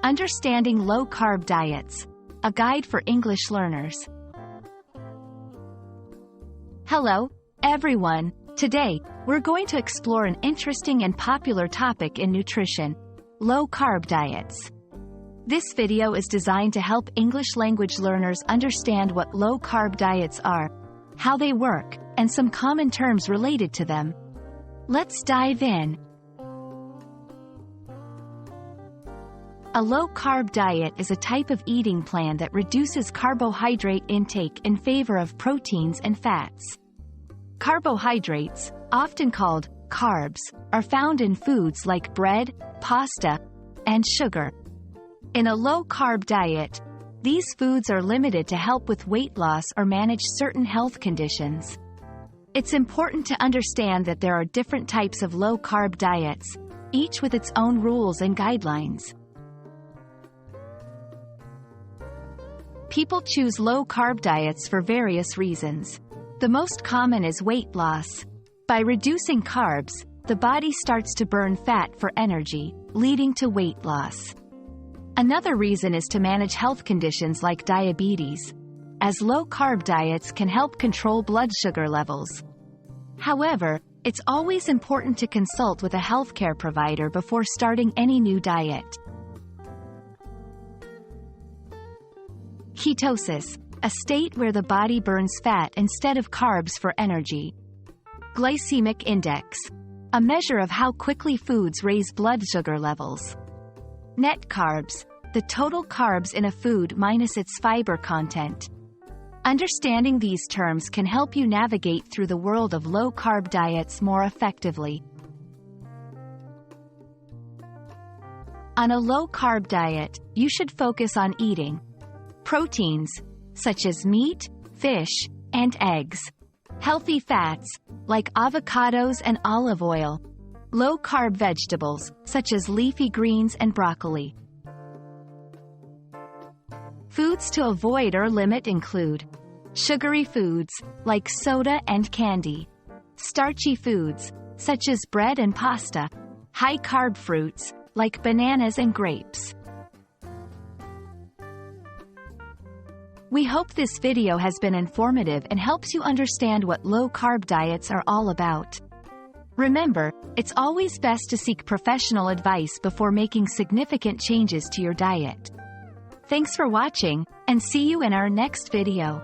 Understanding Low-Carb Diets, a guide for English learners. Hello, everyone. Today, we're going to explore an interesting and popular topic in nutrition: low-carb diets. This video is designed to help English language learners understand what low-carb diets are, how they work, and some common terms related to them. Let's dive in. A low-carb diet is a type of eating plan that reduces carbohydrate intake in favor of proteins and fats. Carbohydrates, often called carbs, are found in foods like bread, pasta, and sugar. In a low-carb diet, these foods are limited to help with weight loss or manage certain health conditions. It's important to understand that there are different types of low-carb diets, each with its own rules and guidelines. People choose low-carb diets for various reasons. The most common is weight loss. By reducing carbs, the body starts to burn fat for energy, leading to weight loss. Another reason is to manage health conditions like diabetes, as low-carb diets can help control blood sugar levels. However, it's always important to consult with a healthcare provider before starting any new diet. Ketosis, a state where the body burns fat instead of carbs for energy. Glycemic index, a measure of how quickly foods raise blood sugar levels. Net carbs, the total carbs in a food minus its fiber content. Understanding these terms can help you navigate through the world of low-carb diets more effectively. On a low-carb diet, you should focus on eating proteins, such as meat, fish, and eggs. Healthy fats, like avocados and olive oil. Low-carb vegetables, such as leafy greens and broccoli. Foods to avoid or limit include sugary foods, like soda and candy. Starchy foods, such as bread and pasta. High-carb fruits, like bananas and grapes. We hope this video has been informative and helps you understand what low-carb diets are all about. Remember, it's always best to seek professional advice before making significant changes to your diet. Thanks for watching, and see you in our next video.